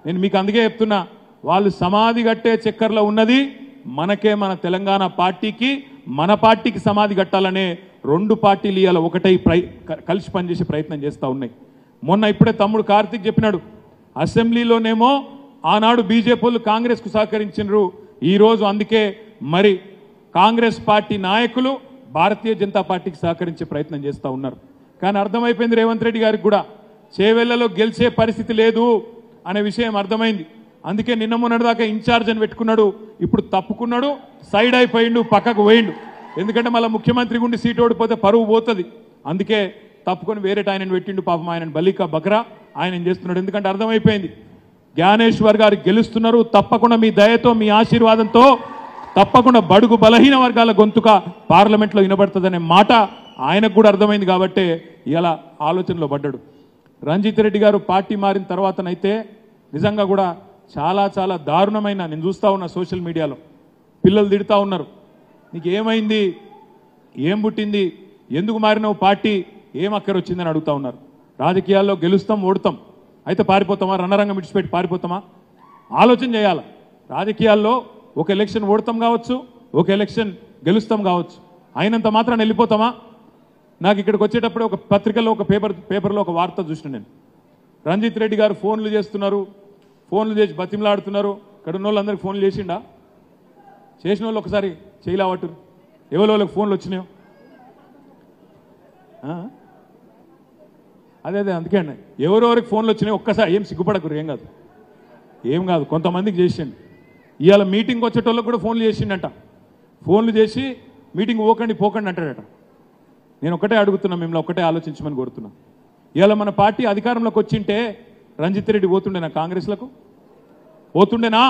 నేను మీకు అందుకే చెప్తున్నా, వాళ్ళు సమాధి కట్టే చక్కర్లో ఉన్నది మనకే, మన తెలంగాణ పార్టీకి, మన పార్టీకి సమాధి కట్టాలనే 2 పార్టీలు ఇవాళ ఒకటై కలిసి పనిచేసే ప్రయత్నం చేస్తూ ఉన్నాయి. మొన్న ఇప్పుడే తమ్ముడు కార్తీక్ చెప్పినాడు, అసెంబ్లీలోనేమో ఆనాడు బీజేపీ వాళ్ళు కాంగ్రెస్కు సహకరించినారు. ఈరోజు అందుకే మరి కాంగ్రెస్ పార్టీ నాయకులు భారతీయ జనతా పార్టీకి సహకరించే ప్రయత్నం చేస్తూ ఉన్నారు. కానీ అర్థమైపోయింది రేవంత్ రెడ్డి గారికి కూడా, చేవెళ్లలో గెలిచే పరిస్థితి లేదు అనే విషయం అర్థమైంది. అందుకే నిన్న మొన్నటిదాకా ఇన్ఛార్జ్ అని పెట్టుకున్నాడు, ఇప్పుడు తప్పుకున్నాడు, సైడ్ అయిపోయిండు, పక్కకు పోయిండు. ఎందుకంటే మళ్ళీ ముఖ్యమంత్రి గుండి సీటు ఓడిపోతే పరువు పోతుంది. అందుకే తప్పుకొని వేరే ఆయనను పెట్టిండు. పాపం ఆయన బలికా బక్రా ఆయన చేస్తున్నాడు. ఎందుకంటే అర్థమైపోయింది, జ్ఞానేశ్వర్ గారు గెలుస్తున్నారు. తప్పకుండా మీ దయతో, మీ ఆశీర్వాదంతో తప్పకుండా బడుగు బలహీన వర్గాల గొంతుక పార్లమెంట్లో వినబడుతుందనే మాట ఆయనకు కూడా అర్థమైంది. కాబట్టే ఇలా ఆలోచనలో పడ్డాడు. రంజిత్ రెడ్డి గారు పార్టీ మారిన తర్వాతనైతే నిజంగా కూడా చాలా చాలా దారుణమైన, నేను చూస్తూ ఉన్నా సోషల్ మీడియాలో పిల్లలు తిడుతూ ఉన్నారు, నీకు ఏమైంది, ఏం పుట్టింది, ఎందుకు మారినావు పార్టీ, ఏం అక్కర వచ్చిందని అడుగుతూ ఉన్నారు. రాజకీయాల్లో గెలుస్తాం ఓడుతాం, అయితే పారిపోతామా, రణరంగం విడిచిపెట్టి పారిపోతామా? ఆలోచన చేయాలి. రాజకీయాల్లో ఒక ఎలక్షన్ ఓడతాం కావచ్చు, ఒక ఎలక్షన్ గెలుస్తాం కావచ్చు, అయినంత మాత్రాన్ని వెళ్ళిపోతామా? నాకు ఇక్కడికి వచ్చేటప్పుడు ఒక పత్రికలో, ఒక పేపర్లో ఒక వార్త చూసిన నేను, రంజిత్ రెడ్డి గారు ఫోన్లు చేస్తున్నారు, ఫోన్లు చేసి బతిమలాడుతున్నారు. ఇక్కడ ఉన్న వాళ్ళందరికీ ఫోన్లు చేసిండా? చేసిన వాళ్ళు ఒకసారి చేయలేవట్టు, ఎవరికి ఫోన్లు వచ్చినాయో. అదే అందుకే అండి, ఎవరెవరికి ఫోన్లు వచ్చినాయో ఒక్కసారి ఏం సిగ్గుపడకూరు, ఏం కాదు కొంతమందికి చేసిండు. ఇవాళ మీటింగ్ వచ్చేటోళ్ళకు కూడా ఫోన్లు చేసిండట. ఫోన్లు చేసి మీటింగ్ పోకండి అంటాడట. నేను ఒకటే అడుగుతున్నా, మిమ్మల్ని ఒకటే ఆలోచించమని కోరుతున్నా. ఇవాళ మన పార్టీ అధికారంలోకి వచ్చింటే రంజిత్ రెడ్డి పోతుండేనా కాంగ్రెస్లకు? పోతుండేనా?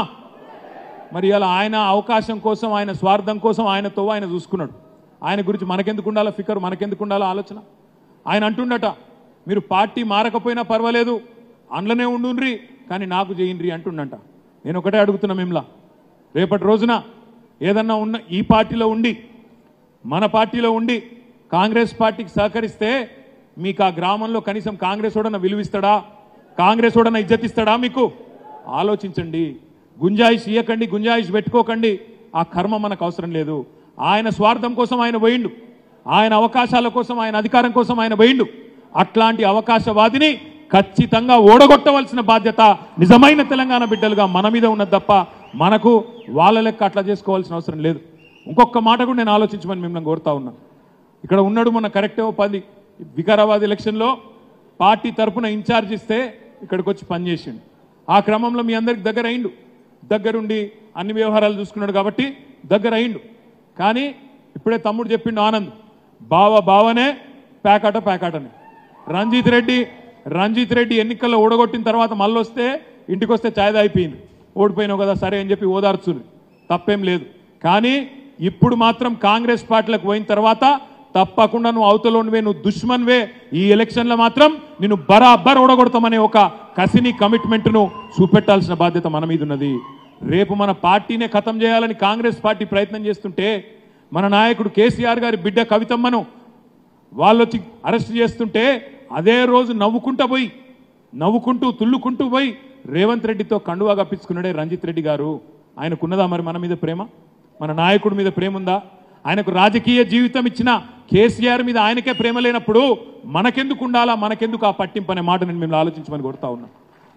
మరి ఇలా ఆయన అవకాశం కోసం, ఆయన స్వార్థం కోసం ఆయనతో ఆయన చూసుకున్నాడు. ఆయన గురించి మనకెందుకు ఉండాలో ఫికర్, మనకెందుకు ఉండాలో ఆలోచన? ఆయన అంటుండట, మీరు పార్టీ మారకపోయినా పర్వాలేదు, అందులోనే ఉండుండ్రి, కానీ నాకు చేయండి అంటుండంట. నేను ఒకటే అడుగుతున్నా మిమ్మల్ని, రేపటి రోజున ఏదన్నా ఉన్న ఈ పార్టీలో ఉండి, మన పార్టీలో ఉండి కాంగ్రెస్ పార్టీకి సహకరిస్తే మీకు ఆ గ్రామంలో కనీసం కాంగ్రెస్ ఓడన విలువిస్తాడా? కాంగ్రెస్ ఓడన ఇజ్జతిస్తాడా? మీకు ఆలోచించండి. గుంజాయిష్ ఇయ్యకండి, గుంజాయిష్ పెట్టుకోకండి. ఆ కర్మ మనకు అవసరం లేదు. ఆయన స్వార్థం కోసం ఆయన పోయిండు, ఆయన అవకాశాల కోసం, ఆయన అధికారం కోసం ఆయన పోయిండు. అట్లాంటి అవకాశవాదిని ఖచ్చితంగా ఓడగొట్టవలసిన బాధ్యత నిజమైన తెలంగాణ బిడ్డలుగా మన మీద ఉన్నది తప్ప మనకు వాళ్ళ లెక్క అట్లా చేసుకోవాల్సిన అవసరం లేదు. ఇంకొక మాట కూడా నేను ఆలోచించమని మిమ్మల్ని కోరుతా ఉన్నా. ఇక్కడ ఉన్నాడు మొన్న కరెక్టే 10 వికారాబాద్ ఎలక్షన్లో పార్టీ తరఫున ఇన్ఛార్జ్ ఇస్తే ఇక్కడికి వచ్చి పనిచేసిండు. ఆ క్రమంలో మీ అందరికి దగ్గర అయిండు, దగ్గరుండి అన్ని వ్యవహారాలు చూసుకున్నాడు కాబట్టి దగ్గర అయిండు. కానీ ఇప్పుడే తమ్ముడు చెప్పిండు ఆనంద్, బావనే ప్యాకాటని. రంజిత్ రెడ్డి ఎన్నికల్లో ఓడగొట్టిన తర్వాత మళ్ళీ వస్తే ఇంటికి వస్తే ఛాయ్ అయిపోయింది, ఓడిపోయినావు కదా సరే అని చెప్పి ఓదార్చుంది, తప్పేం లేదు. కానీ ఇప్పుడు మాత్రం కాంగ్రెస్ పార్టీలకు పోయిన తర్వాత తప్పకుండా నువ్వు అవతలోనివే, నువ్వు దుష్మన్వే, ఈ ఎలక్షన్లో మాత్రం నిన్ను బరాబర్ ఓడగొడతామనే ఒక కసిని కమిట్మెంట్ను చూపెట్టాల్సిన బాధ్యత మన మీద ఉన్నది. రేపు మన పార్టీనే ఖతం చేయాలని కాంగ్రెస్ పార్టీ ప్రయత్నం చేస్తుంటే, మన నాయకుడు కేసీఆర్ గారి బిడ్డ కవితమ్మను వాళ్ళు వచ్చి అరెస్ట్ చేస్తుంటే అదే రోజు నవ్వుకుంటూ తుల్లుకుంటూ పోయి రేవంత్ రెడ్డితో కండువా కప్పించుకున్నాడే రంజిత్ రెడ్డి గారు. ఆయనకున్నదా మరి మన మీద ప్రేమ? మన నాయకుడి మీద ప్రేమ ఉందా? ఆయనకు రాజకీయ జీవితం ఇచ్చిన కేసీఆర్ మీద ఆయనకే ప్రేమ లేనప్పుడు మనకెందుకు ఉండాలా, మనకెందుకు ఆ పట్టింపు అనే మాట నేను మిమ్మల్ని ఆలోచించమని కోరుతా ఉన్నా.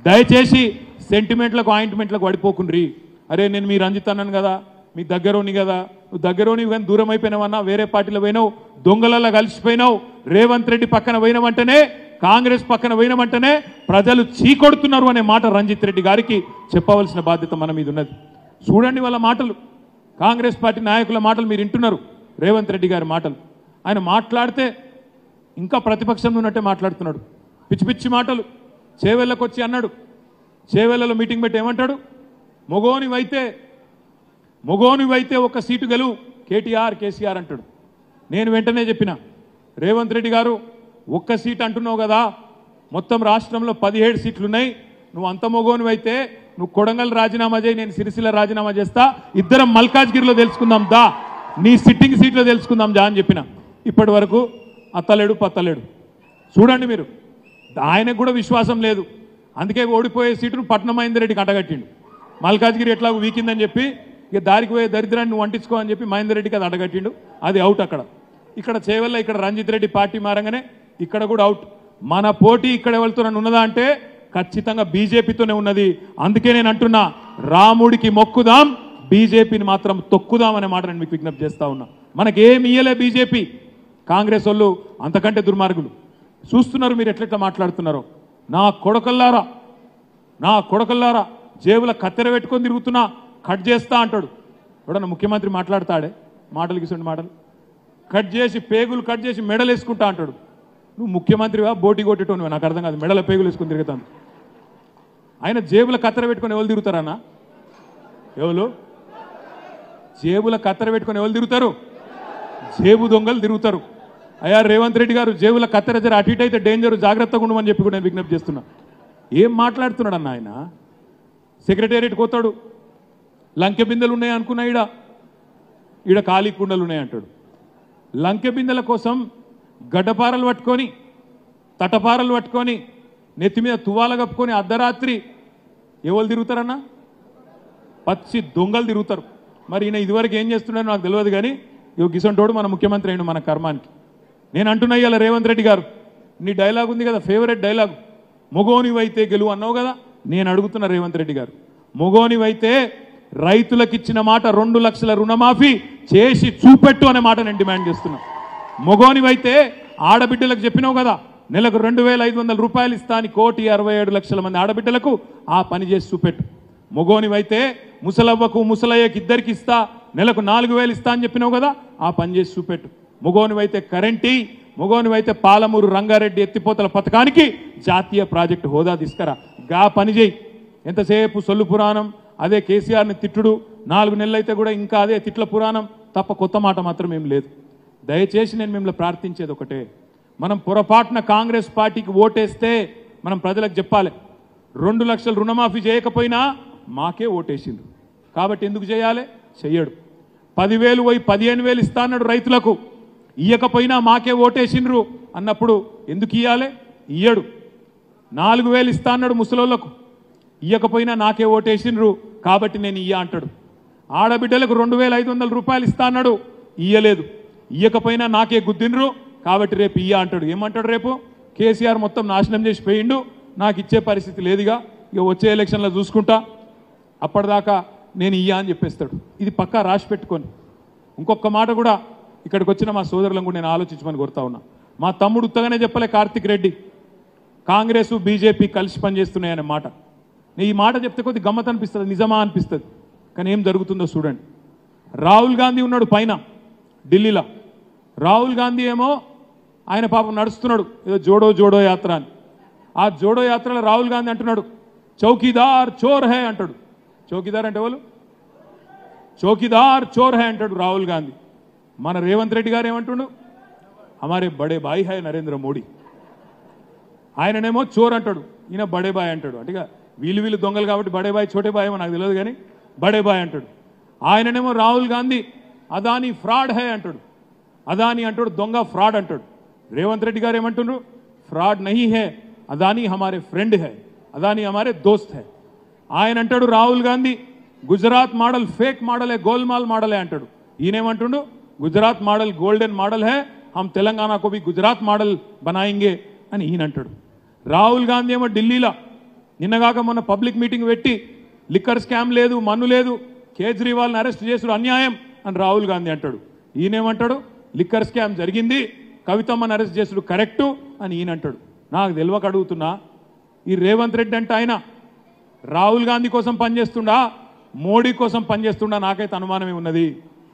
దయచేసి సెంటిమెంట్లకు ఆయింట్మెంట్లకు పడిపోకుండ్రి. అరే నేను మీ రంజిత్ అన్నాను కదా, మీ దగ్గరోని కదా, నువ్వు దగ్గరోని కానీ దూరం అయిపోయినావన్నా, వేరే పార్టీలో పోయినావు, దొంగలల్లో కలిసిపోయినావు, రేవంత్ రెడ్డి పక్కన పోయినవంటనే, కాంగ్రెస్ పక్కన పోయినవంటనే ప్రజలు చీకొడుతున్నారు అనే మాట రంజిత్ రెడ్డి గారికి చెప్పవలసిన బాధ్యత మన మీద ఉన్నది. చూడండి వాళ్ళ మాటలు, కాంగ్రెస్ పార్టీ నాయకుల మాటలు మీరు వింటున్నారు, రేవంత్ రెడ్డి గారి మాటలు. ఆయన మాట్లాడితే ఇంకా ప్రతిపక్షంలో ఉన్నట్టే మాట్లాడుతున్నాడు, పిచ్చి పిచ్చి మాటలు. చేవెళ్ళకు వచ్చి అన్నాడు, చేవెళ్ళలో మీటింగ్ పెట్టి ఏమంటాడు, మొగోనివైతే ఒక సీటు గెలువు కేసీఆర్ అంటాడు. నేను వెంటనే చెప్పిన, రేవంత్ రెడ్డి గారు ఒక్క సీట్ అంటున్నావు కదా, మొత్తం రాష్ట్రంలో 17 సీట్లున్నాయి, నువ్వు అంత మొగోనివైతే నువ్వు కొడంగల్ రాజీనామా చేయి, నేను సిరిసిల్ల రాజీనామా చేస్తా, ఇద్దరం మల్కాజ్గిరిలో తెలుసుకుందాం దా, నీ సిట్టింగ్ సీట్లో తెలుసుకుందాం దా అని చెప్పిన. ఇప్పటి వరకు అత్తలేడు పత్తలేడు. చూడండి మీరు, ఆయనకు కూడా విశ్వాసం లేదు, అందుకే ఓడిపోయే సీటును పట్నం మహేందర్ రెడ్డికి అడ్డగట్టిండు. మల్కాజ్గిరి ఎట్లాగో వీకిందని చెప్పి ఇక దారికి పోయే దరిద్రాన్ని నువ్వు అంటించుకో అని చెప్పి మహేందర్ రెడ్డికి అది అడ్డగట్టిండు, అది అవుట్. ఇక్కడ చేవల్ల ఇక్కడ రంజిత్ రెడ్డి పార్టీ మారంగానే ఇక్కడ కూడా అవుట్. మన పోటీ ఇక్కడ ఎవరితో ఉన్నదా అంటే ఖచ్చితంగా బీజేపీతోనే ఉన్నది. అందుకే నేను అంటున్నా, రాముడికి మొక్కుదాం, బీజేపీని మాత్రం తొక్కుదాం అనే మాట నేను మీకు విజ్ఞప్తి చేస్తా ఉన్నా. మనకేమి ఇయ్యలే బీజేపీ, కాంగ్రెస్ వాళ్ళు అంతకంటే దుర్మార్గులు. చూస్తున్నారు మీరు ఎట్లెట్లా మాట్లాడుతున్నారో. నా కొడకల్లారా జేబుల కత్తెర పెట్టుకొని తిరుగుతున్నా, కట్ చేస్తా అంటాడు. ఎవడన్నా ముఖ్యమంత్రి మాట్లాడతాడే మాటలు గిసండి మాటలు? కట్ చేసి పేగులు కట్ చేసి మెడలు వేసుకుంటా అంటాడు. నువ్వు ముఖ్యమంత్రివా బోటి కొట్టేటోనివా? నాకు అర్థం కాదు. మెడల పేగులు వేసుకొని తిరుగుతాను. ఆయన జేబుల కత్తెర పెట్టుకొని ఎవరు తిరుగుతారన్నా? జేబుల కత్తెర పెట్టుకొని ఎవరు తిరుగుతారు? జేబు దొంగలు తిరుగుతారు. అయ్యా రేవంత్ రెడ్డి గారు, జేబుల కత్తెర జర అటు ఇటు అయితే డేంజర్, జాగ్రత్తగా ఉండమని చెప్పి కూడా నేను విజ్ఞప్తి చేస్తున్నా. ఏం మాట్లాడుతున్నాడు అన్న ఆయన? సెక్రటేరియట్ కోతాడు, లంకె బిందెలు ఉన్నాయి అనుకున్నా, ఈడ ఖాళీ కుండలు ఉన్నాయి అంటాడు. లంకె బిందెల కోసం గడ్డపారలు పట్టుకొని, తటపారలు పట్టుకొని, నెత్తి మీద తువాల కప్పుకొని అర్ధరాత్రి ఎవరు తిరుగుతారన్నా? పచ్చి దొంగలు తిరుగుతారు. మరి ఈయన ఇదివరకు ఏం చేస్తున్నాడో నాకు తెలియదు, కానీ గిసంటోడు మన ముఖ్యమంత్రి అయిన మన కర్మానికి. నేను అంటున్నా ఇవాళ రేవంత్ రెడ్డి గారు, నీ డైలాగ్ ఉంది కదా, ఫేవరెట్ డైలాగ్, మొగోనివైతే గెలువు అన్నావు కదా. నేను అడుగుతున్నా రేవంత్ రెడ్డి గారు, మొగోనివైతే రైతులకు ఇచ్చిన మాట 2 లక్షల రుణమాఫీ చేసి చూపెట్టు అనే మాట నేను డిమాండ్ చేస్తున్నా. మొగోనివైతే ఆడబిడ్డలకు చెప్పినావు కదా, నెలకు 2,500 రూపాయలు ఇస్తా అని 1,67,00,000 మంది ఆడబిడ్డలకు ఆ పని చేసి చూపెట్టు. మొగోనివైతే ముసలవ్వకు ముసలయ్యకి ఇద్దరికి ఇస్తా, నెలకు 4000 ఇస్తా అని చెప్పినావు కదా, ఆ పని చేసి చూపెట్టు. మగోనివైతే కరెంటీ, మగోనివైతే పాలమూరు రంగారెడ్డి ఎత్తిపోతల పథకానికి జాతీయ ప్రాజెక్టు హోదా తీసుకురా. గా పని చేయి. ఎంతసేపు సొల్లు పురాణం, అదే కేసీఆర్ని తిట్టుడు, 4 నెలలు అయితే కూడా ఇంకా అదే తిట్ల పురాణం తప్ప కొత్త మాట మాత్రం ఏం లేదు. దయచేసి నేను మిమ్మల్ని ప్రార్థించేది ఒకటే, మనం పొరపాటున కాంగ్రెస్ పార్టీకి ఓటేస్తే మనం ప్రజలకు చెప్పాలి, 2 లక్షల రుణమాఫీ చేయకపోయినా మాకే ఓటేసిండ్రు కాబట్టి ఎందుకు చేయాలి? చెయ్యడు. 10,000 పోయి 15,000 ఇస్తా అన్నాడు రైతులకు, ఇయ్యకపోయినా మాకే ఓటేసిండ్రు అన్నప్పుడు ఎందుకు ఇయ్యాలి? ఇయ్యడు. 4,000 ఇస్తా అన్నాడు ముసలోళ్లకు, ఇయ్యకపోయినా నాకే ఓటేసిండ్రు కాబట్టి నేను ఇయ్య అంటాడు. ఆడబిడ్డలకు 2,500 రూపాయలు ఇస్తా అన్నాడు, ఇయ్యలేదు, ఇయ్యకపోయినా నాకే గుద్దిండ్రు కాబట్టి రేపు ఇయ్య అంటాడు. ఏమంటాడు రేపు? కేసీఆర్ మొత్తం నాశనం చేసి పోయిండు, నాకు ఇచ్చే పరిస్థితి లేదుగా, ఇక వచ్చే ఎలక్షన్లో చూసుకుంటా, అప్పటిదాకా నేను ఇయ్య అని చెప్పేస్తాడు. ఇది పక్కా రాసి పెట్టుకొని. ఇంకొక మాట కూడా ఇక్కడికి వచ్చిన మా సోదరులను కూడా నేను ఆలోచించమని కోరుతా ఉన్నా. మా తమ్ముడు ఉత్తగానే చెప్పలే, కార్తిక్ రెడ్డి కాంగ్రెస్ బీజేపీ కలిసి పనిచేస్తున్నాయనే మాట. ఈ మాట చెప్తే కొద్ది గమ్మత్ అనిపిస్తుంది, నిజమా అనిపిస్తుంది, కానీ ఏం జరుగుతుందో చూడండి. రాహుల్ గాంధీ ఉన్నాడు పైన ఢిల్లీలో, రాహుల్ గాంధీ ఏమో ఆయన పాపం నడుస్తున్నాడు ఏదో జోడో జోడో యాత్ర అని. ఆ జోడో యాత్రలో రాహుల్ గాంధీ అంటున్నాడు చౌకీదార్ చోర్ హై అంటాడు. చౌకీదార్ అంటే వాళ్ళు చౌకీదార్ చోర్ హై అంటాడు రాహుల్ గాంధీ. మన రేవంత్ రెడ్డి గారు ఏమంటుండు? హమారే బడే బాయ్ హై నరేంద్ర మోడీ. ఆయననేమో చోర్ అంటాడు, ఈయన బడే బాయ్ అంటాడు. అంటే వీళ్ళు దొంగలు కాబట్టి బడే బాయ్ చోటే బాయ్ ఏమో నాకు తెలియదు కానీ బడే బాయ్ అంటాడు. ఆయననేమో రాహుల్ గాంధీ అదానీ ఫ్రాడ్ హై అంటాడు, అదానీ అంటాడు దొంగ ఫ్రాడ్ అంటాడు. రేవంత్ రెడ్డి గారు ఏమంటున్నారు? ఫ్రాడ్ నహీ హై, అదానీ హమారే ఫ్రెండ్ హై, అదానీ హమారే దోస్త్ హై. ఆయన అంటాడు Rahul Gandhi Gujarat model fake model హై, గోల్మాల్ మోడల్ హై అంటాడు. ఈయనేమంటుండు? గుజరాత్ మోడల్ గోల్డెన్ మోడల్ హై, హమ్ తెలంగాణకు భీ గుజరాత్ మోడల్ బనాయింగే అని ఈయన అంటాడు. రాహుల్ గాంధీ ఏమో ఢిల్లీలో నిన్నగాక మొన్న పబ్లిక్ మీటింగ్ పెట్టి లిక్కర్ స్కామ్ లేదు, మన్ను లేదు, కేజ్రీవాల్ని అరెస్ట్ చేసుడు అన్యాయం అని రాహుల్ గాంధీ అంటాడు. ఈయనేమంటాడు? లిక్కర్ స్కామ్ జరిగింది, కవితమ్మని అరెస్ట్ చేసుడు కరెక్టు అని ఈయన అంటాడు. నాకు తెలియక అడుగుతున్నా, ఈ రేవంత్ రెడ్డి అంటే ఆయన రాహుల్ గాంధీ కోసం పనిచేస్తుండా, మోడీ కోసం పనిచేస్తుండా? నాకైతే అనుమానమే ఉన్నది.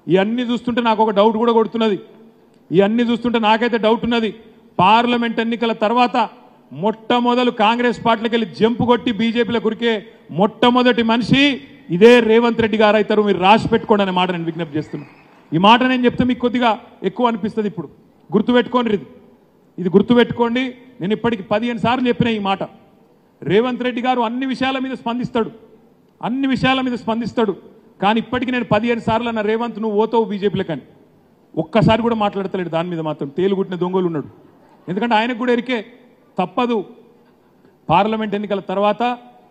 ఇవన్నీ చూస్తుంటే నాకు ఒక డౌట్ కూడా కొడుతున్నది. ఇవన్నీ చూస్తుంటే నాకైతే డౌట్ ఉన్నది. పార్లమెంట్ ఎన్నికల తర్వాత మొట్టమొదలు కాంగ్రెస్ పార్టీలకు వెళ్ళి జంపు కొట్టి బీజేపీలో కురికే మొట్టమొదటి మనిషి ఇదే రేవంత్ రెడ్డి గారు అవుతారు. మీరు రాసి పెట్టుకోండి అనే మాట నేను విజ్ఞప్తి చేస్తున్నాను. ఈ మాట నేను చెప్తే మీకు కొద్దిగా ఎక్కువ అనిపిస్తుంది. ఇప్పుడు గుర్తుపెట్టుకోండి, ఇది గుర్తుపెట్టుకోండి. నేను ఇప్పటికి 15 సార్లు చెప్పిన ఈ మాట. రేవంత్ రెడ్డి గారు అన్ని విషయాల మీద స్పందిస్తాడు, అన్ని విషయాల మీద స్పందిస్తాడు. కానీ ఇప్పటికీ నేను 15 సార్లు అన్న రేవంత్ నువ్వు ఓతావు బీజేపీలో, కానీ ఒక్కసారి కూడా మాట్లాడతలేడు. దాని మీద మాత్రం తేలుగుట్టిన దొంగలు ఉన్నాడు. ఎందుకంటే ఆయనకు కూడా ఎరికే తప్పదు, పార్లమెంట్ ఎన్నికల తర్వాత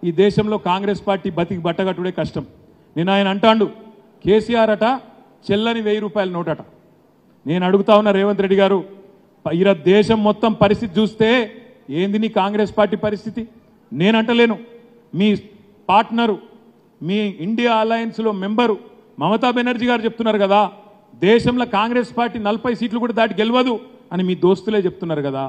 ఈ దేశంలో కాంగ్రెస్ పార్టీ బతికి బట్టగట్టుడే కష్టం. నేను ఆయన అంటాడు కేసీఆర్ అట చెల్లని 1000 రూపాయల నోటట. నేను అడుగుతా ఉన్న రేవంత్ రెడ్డి గారు, ఇలా దేశం మొత్తం పరిస్థితి చూస్తే ఏంది నీ కాంగ్రెస్ పార్టీ పరిస్థితి? నేను అంటలేను, మీ పార్ట్నరు, మీ ఇండియా అలయన్స్లో మెంబరు మమతా బెనర్జీ గారు చెప్తున్నారు కదా, దేశంలో కాంగ్రెస్ పార్టీ 40 సీట్లు కూడా దాటి గెలవదు అని మీ దోస్తులే చెప్తున్నారు కదా.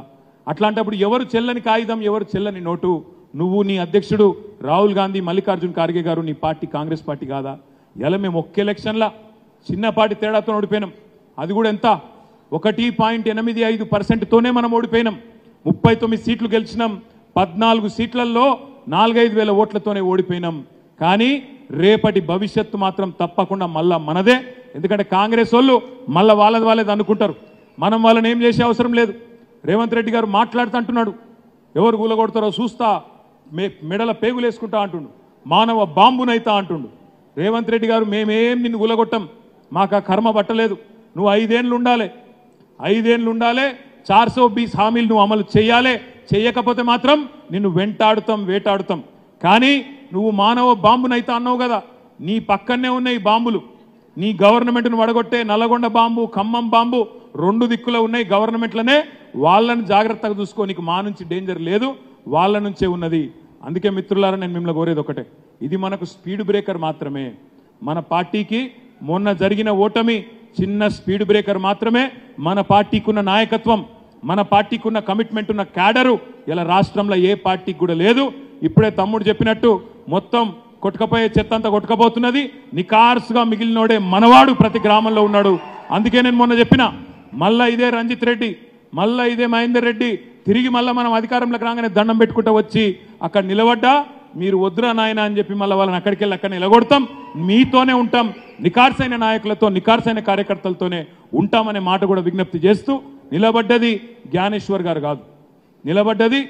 అట్లాంటప్పుడు ఎవరు చెల్లని కాగితం, ఎవరు చెల్లని నోటు? నువ్వు, నీ అధ్యక్షుడు రాహుల్ గాంధీ, మల్లికార్జున్ ఖార్గే గారు, నీ పార్టీ కాంగ్రెస్ పార్టీ కాదా? ఇలా మేము ఒక్క ఎలక్షన్లో చిన్నపాటి తేడాతో ఓడిపోయినాం. అది కూడా ఎంత? 1.85%తోనే మనం ఓడిపోయినాం. 39 సీట్లు గెలిచినాం, 14 సీట్లలో 4-5 వేల ఓట్లతోనే ఓడిపోయినాం. కానీ రేపటి భవిష్యత్తు మాత్రం తప్పకుండా మళ్ళా మనదే. ఎందుకంటే కాంగ్రెస్ వాళ్ళు మళ్ళీ వాళ్ళది అనుకుంటారు. మనం వాళ్ళని ఏం చేసే అవసరం లేదు. రేవంత్ రెడ్డి గారు మాట్లాడుతూ అంటున్నాడు, ఎవరు కూలగొడతారో చూస్తా, మెడల పేగులు వేసుకుంటా అంటుండు, మానవ బాంబునైతా అంటుండు. రేవంత్ రెడ్డి గారు మేమేం నిన్ను కూలగొట్టం, మాకు ఆ కర్మ పట్టలేదు. నువ్వు 5 ఏళ్ళు ఉండాలి, 5 ఏళ్ళు ఉండాలి, 420 హామీలు నువ్వు అమలు చేయాలి. చేయకపోతే మాత్రం నిన్ను వెంటాడుతాం, వేటాడుతాం. కానీ నువ్వు మానవ బాంబునైతా అన్నావు కదా, నీ పక్కనే ఉన్నాయి బాంబులు. నీ గవర్నమెంట్ను వడగొట్టే నల్లగొండ బాంబు, ఖమ్మం బాంబు 2 దిక్కులో ఉన్నాయి గవర్నమెంట్లనే. వాళ్ళని జాగ్రత్తగా చూసుకో, నీకు మా నుంచి డేంజర్ లేదు, వాళ్ళ నుంచే ఉన్నది. అందుకే మిత్రులారా, నేను మిమ్మల్ని కోరేది ఒకటే, ఇది మనకు స్పీడ్ బ్రేకర్ మాత్రమే. మన పార్టీకి మొన్న జరిగిన ఓటమి చిన్న స్పీడ్ బ్రేకర్ మాత్రమే. మన పార్టీకి ఉన్న నాయకత్వం, మన పార్టీకి ఉన్న కమిట్మెంట్ ఉన్న క్యాడరు ఇలా రాష్ట్రంలో ఏ పార్టీకి కూడా లేదు. ఇప్పుడే తమ్ముడు చెప్పినట్టు మొత్తం కొట్టుకపోయే చెత్త అంతా కొట్టుకపోతున్నది. నికార్సుగా మిగిలినోడే మనవాడు ప్రతి గ్రామంలో ఉన్నాడు. అందుకే నేను మొన్న చెప్పిన, మళ్ళా ఇదే రంజిత్ రెడ్డి, మళ్ళా ఇదే మహేందర్ రెడ్డి తిరిగి మళ్ళీ మనం అధికారంలోకి రాగానే దండం పెట్టుకుంటూ వచ్చి అక్కడ నిలబడ్డా మీరు వద్దురా నాయన అని చెప్పి మళ్ళీ వాళ్ళని అక్కడికి వెళ్ళి అక్కడ నిలగొడతాం. మీతోనే ఉంటాం, నికార్సైన నాయకులతో నికార్సైన కార్యకర్తలతోనే ఉంటామనే మాట కూడా విజ్ఞప్తి చేస్తూ, నిలబడ్డది జ్ఞానేశ్వర్ గారు కాదు, నిలబడ్డది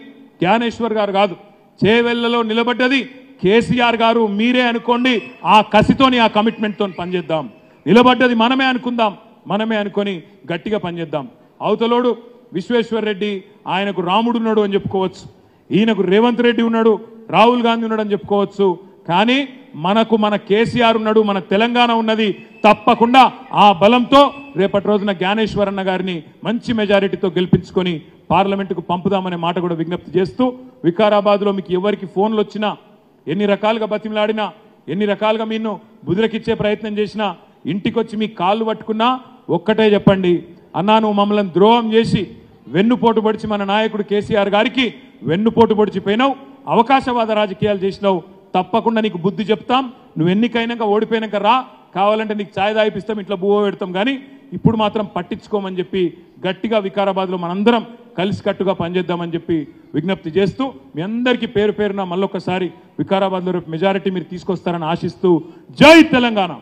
జ్ఞానేశ్వర్ గారు కాదు, చేవెళ్లలో నిలబడ్డది కేసీఆర్ గారు. మీరే అనుకోండి, ఆ కసితోని ఆ కమిట్మెంట్తో పనిచేద్దాం. నిలబడ్డది మనమే అనుకుందాం, మనమే అనుకొని గట్టిగా పనిచేద్దాం. అవతలోడు విశ్వేశ్వర్ రెడ్డి, ఆయనకు రాముడు ఉన్నాడు అని చెప్పుకోవచ్చు, ఈయనకు రేవంత్ రెడ్డి ఉన్నాడు, రాహుల్ గాంధీ ఉన్నాడు అని చెప్పుకోవచ్చు. కానీ మనకు మన కేసీఆర్ ఉన్నాడు, మన తెలంగాణ ఉన్నది. తప్పకుండా ఆ బలంతో రేపటి రోజున జ్ఞానేశ్వర్ అన్న గారిని మంచి మెజారిటీతో గెలిపించుకొని పార్లమెంటుకు పంపుదామనే మాట కూడా విజ్ఞప్తి చేస్తూ, వికారాబాద్లో మీకు ఎవరికి ఫోన్లు వచ్చినా, ఎన్ని రకాలుగా బతిమలాడినా, ఎన్ని రకాలుగా మీను బుదిరకిచ్చే ప్రయత్నం చేసినా, ఇంటికి వచ్చి మీ కాళ్ళు పట్టుకున్నా ఒక్కటే చెప్పండి, అన్నా నువ్వు మమ్మల్ని ద్రోహం చేసి వెన్నుపోటు పొడిచి మన నాయకుడు కేసీఆర్ గారికి వెన్నుపోటు పొడిచిపోయినావు, అవకాశవాద రాజకీయాలు చేసినావు, తప్పకుండా నీకు బుద్ధి చెప్తాం. నువ్వు ఎన్నికైనాక ఓడిపోయినాక రా, కావాలంటే నీకు ఛాయ్ తాగిపిస్తాం, ఇట్లా బువ్వ పెడతాం, కానీ ఇప్పుడు మాత్రం పట్టించుకోమని చెప్పి గట్టిగా వికారాబాద్లో మనందరం కలిసికట్టుగా పనిచేద్దామని చెప్పి విజ్ఞప్తి చేస్తూ, మీ అందరికీ పేరు పేరున మళ్ళొక్కసారి వికారాబాద్లో రేపు మెజారిటీ మీరు తీసుకొస్తారని ఆశిస్తూ, జై తెలంగాణ.